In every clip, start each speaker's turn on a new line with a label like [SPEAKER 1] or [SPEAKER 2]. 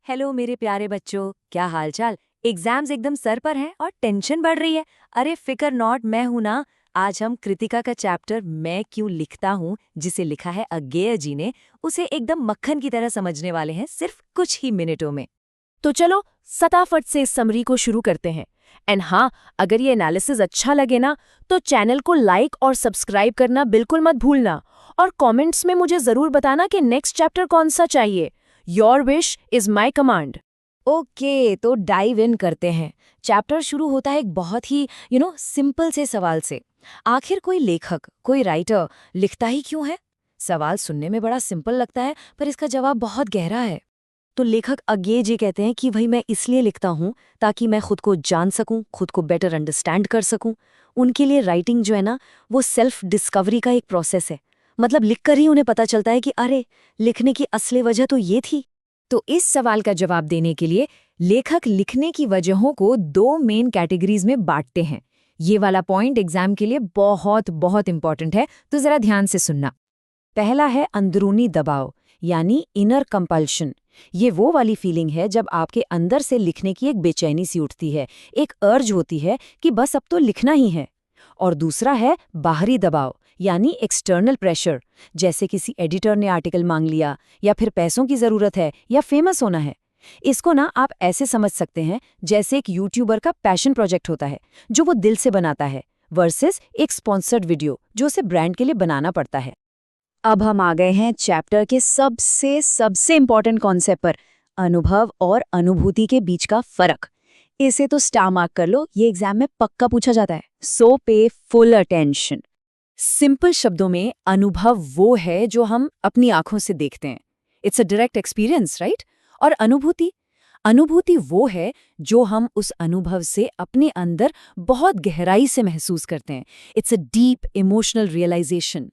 [SPEAKER 1] Hello मेरे प्यारे बच्चों, क्या हालचाल। एग्जाम्स एकदम सर पर हैं और टेंशन बढ़ रही है। अरे फिकर नॉट, मैं हूं ना। आज हम कृतिका का चैप्टर मैं क्यों लिखता हूं, जिसे लिखा है अज्ञेय जी ने, उसे एकदम मक्खन की तरह समझने वाले हैं सिर्फ कुछ ही मिनटों में।
[SPEAKER 2] तो चलो फटाफट से इस समरी को शुरू करते हैं। एंड हाँ, अगर ये एनालिसिस अच्छा लगे ना तो चैनल को लाइक और सब्सक्राइब करना बिल्कुल मत भूलना। और कमेंट्स में मुझे जरूर बताना कि नेक्स्ट चैप्टर कौन सा चाहिए। Your wish is my command.
[SPEAKER 1] Okay, तो डाइव इन करते हैं। चैप्टर शुरू होता है एक बहुत ही सिंपल से सवाल से। आखिर कोई लेखक, कोई राइटर लिखता ही क्यों है? सवाल सुनने में बड़ा सिंपल लगता है, पर इसका जवाब बहुत गहरा है। तो लेखक अज्ञेय जी कहते हैं कि भाई मैं इसलिए लिखता हूँ ताकि मैं खुद को जान सकूं, खुद को बेटर अंडरस्टैंड कर सकूं। उनके लिए राइटिंग जो है ना, वो सेल्फ डिस्कवरी का एक प्रोसेस है। मतलब लिखकर ही उन्हें पता चलता है कि अरे, लिखने की असली वजह तो ये थी। तो इस सवाल का जवाब देने के लिए लेखक लिखने की वजहों को दो मेन कैटेगरीज में बांटते हैं। ये वाला पॉइंट एग्जाम के लिए बहुत बहुत इंपॉर्टेंट है, तो जरा ध्यान से सुनना। पहला है अंदरूनी दबाव, यानी इनर कंपल्शन। ये वो वाली फीलिंग है जब आपके अंदर से लिखने की एक बेचैनी सी उठती है, एक अर्ज होती है कि बस अब तो लिखना ही है। और दूसरा है बाहरी दबाव, यानी एक्सटर्नल प्रेशर, जैसे किसी एडिटर ने आर्टिकल मांग लिया, या फिर पैसों की जरूरत है, या फेमस होना है। इसको ना आप ऐसे समझ सकते हैं जैसे एक यूट्यूबर का पैशन प्रोजेक्ट होता है जो वो दिल से बनाता है, वर्सेस एक स्पॉन्सर्ड वीडियो जो उसे ब्रांड के लिए बनाना पड़ता है। अब हम आ गए हैं चैप्टर के सबसे सबसे इम्पोर्टेंट कॉन्सेप्ट पर, अनुभव और अनुभूति के बीच का फर्क। इसे तो स्टार मार्क कर लो, ये एग्जाम में पक्का पूछा जाता है, सो पे फुल अटेंशन। सिंपल शब्दों में अनुभव वो है जो हम अपनी आंखों से देखते हैं, it's a direct experience, right. और अनुभूति, अनुभूति वो है जो हम उस अनुभव से अपने अंदर बहुत गहराई से महसूस करते हैं, it's a deep emotional realization.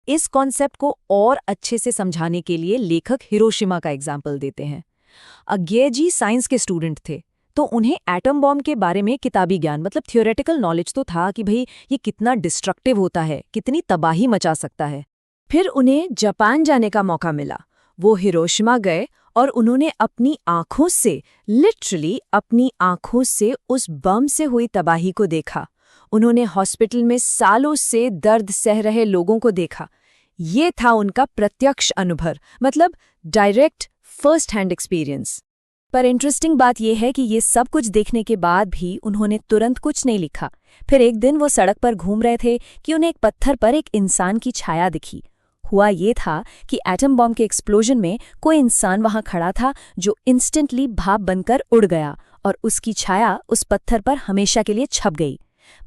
[SPEAKER 1] इस कॉन्सेप्ट को और अच्छे से समझाने के लिए लेखक हिरोशिमा का एग्जाम्पल देते हैं। अज्ञेय जी साइंस के स्टूडेंट थे, तो उन्हें एटम बॉम्ब के बारे में किताबी ज्ञान, मतलब थियोरेटिकल नॉलेज तो था कि भाई ये कितना डिस्ट्रक्टिव होता है, कितनी तबाही मचा सकता है। फिर उन्हें जापान जाने का मौका मिला। वो हिरोशिमा गए और उन्होंने अपनी आंखों से, लिटरली अपनी आंखों से उस बम से हुई तबाही को देखा। उन्होंने हॉस्पिटल में सालों से दर्द सह रहे लोगों को देखा। ये था उनका प्रत्यक्ष अनुभव, मतलब डायरेक्ट फर्स्ट हैंड एक्सपीरियंस। पर इंटरेस्टिंग बात यह है कि ये सब कुछ देखने के बाद भी उन्होंने तुरंत कुछ नहीं लिखा। फिर एक दिन वो सड़क पर घूम रहे थे कि उन्हें एक पत्थर पर एक इंसान की छाया दिखी। हुआ ये था कि एटम बॉम्ब के एक्सप्लोजन में कोई इंसान वहां खड़ा था जो इंस्टेंटली भाप बनकर उड़ गया, और उसकी छाया उस पत्थर पर हमेशा के लिए छप गई।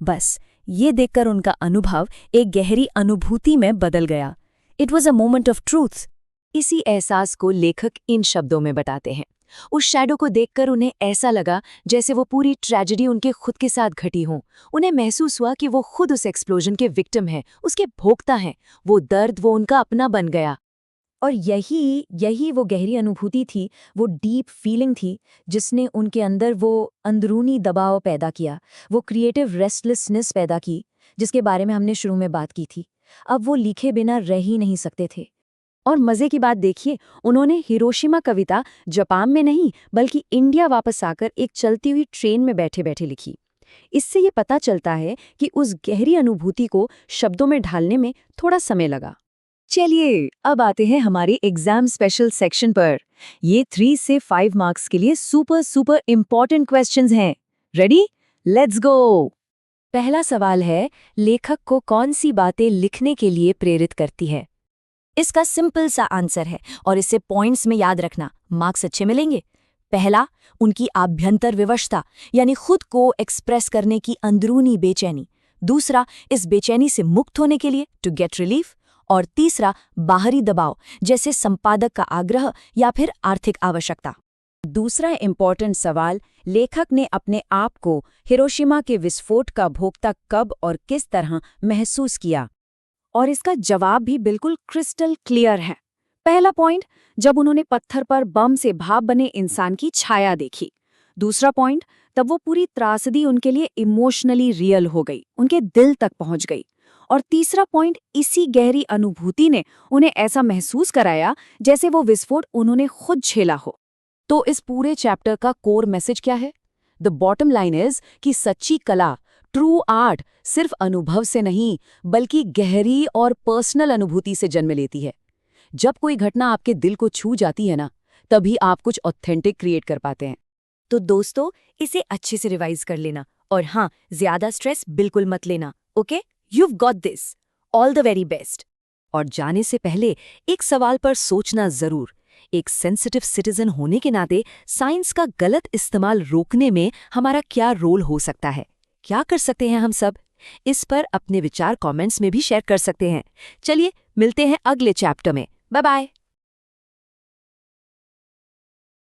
[SPEAKER 1] बस ये देखकर उनका अनुभव एक गहरी अनुभूति में बदल गया। It was a moment of truth. इसी एहसास को लेखक इन शब्दों में बताते हैं। उस शैडो को देखकर उन्हें ऐसा लगा जैसे वो पूरी ट्रेजेडी उनके खुद के साथ घटी हो। उन्हें महसूस हुआ कि वो खुद उस एक्सप्लोजन के विक्टिम हैं, उसके भोक्ता हैं। वो दर्द वो उनका अपना बन गया। और यही यही वो गहरी अनुभूति थी, वो डीप फीलिंग थी, जिसने उनके अंदर वो अंदरूनी दबाव पैदा किया, वो क्रिएटिव रेस्टलेसनेस पैदा की, जिसके बारे में हमने शुरू में बात की थी। अब वो लिखे बिना रह ही नहीं सकते थे। और मजे की बात देखिए, उन्होंने हिरोशिमा कविता जापान में नहीं बल्कि इंडिया वापस आकर एक चलती हुई ट्रेन में बैठे बैठे लिखी। इससे ये पता चलता है कि उस गहरी अनुभूति को शब्दों में ढालने में थोड़ा समय लगा। चलिए अब आते हैं हमारे एग्जाम स्पेशल सेक्शन पर। ये 3 से 5 मार्क्स के लिए सुपर सुपर इम्पॉर्टेंट क्वेश्चंस हैं। रेडी? Let's go. पहला सवाल है, लेखक को कौन सी बातें लिखने के लिए प्रेरित करती है? इसका सिंपल सा आंसर है, और इसे पॉइंट्स में याद रखना, मार्क्स अच्छे मिलेंगे। पहला, उनकी आभ्यंतर विवशता, यानी खुद को एक्सप्रेस करने की अंदरूनी बेचैनी। दूसरा, इस बेचैनी से मुक्त होने के लिए, टू गेट रिलीफ। और तीसरा, बाहरी दबाव, जैसे संपादक का आग्रह या फिर आर्थिक आवश्यकता। दूसरा इंपॉर्टेंट सवाल, लेखक ने अपने आप को हिरोशिमा के विस्फोट का भोक्ता कब और किस तरह महसूस किया? और इसका जवाब भी बिल्कुल क्रिस्टल क्लियर है। पहला पॉइंट, जब उन्होंने पत्थर पर बम से भाप बने इंसान की छाया देखी। दूसरा पॉइंट, तब वो पूरी त्रासदी उनके लिए इमोशनली रियल हो गई, उनके दिल तक पहुंच गई। और तीसरा पॉइंट, इसी गहरी अनुभूति ने उन्हें ऐसा महसूस कराया जैसे वो विस्फोट उन्होंने खुद झेला हो।
[SPEAKER 2] तो इस पूरे चैप्टर का कोर मैसेज क्या है? द बॉटम लाइन इज कि सच्ची कला, ट्रू आर्ट, सिर्फ अनुभव से नहीं बल्कि गहरी और पर्सनल अनुभूति से जन्म लेती है। जब कोई घटना आपके दिल को छू जाती है ना, तभी आप कुछ ऑथेंटिक क्रिएट कर पाते हैं।
[SPEAKER 1] तो दोस्तों, इसे अच्छे से रिवाइज कर लेना और हाँ, ज्यादा स्ट्रेस बिल्कुल मत लेना। Okay, you've got this. All the very best. और जाने से पहले एक सवाल पर सोचना जरूर। एक सेंसिटिव सिटीजन होने के नाते साइंस का गलत इस्तेमाल रोकने में हमारा क्या रोल हो सकता है? क्या कर सकते हैं हम सब? इस पर अपने विचार कमेंट्स में भी शेयर कर सकते हैं। चलिए मिलते हैं अगले चैप्टर में। Bye bye.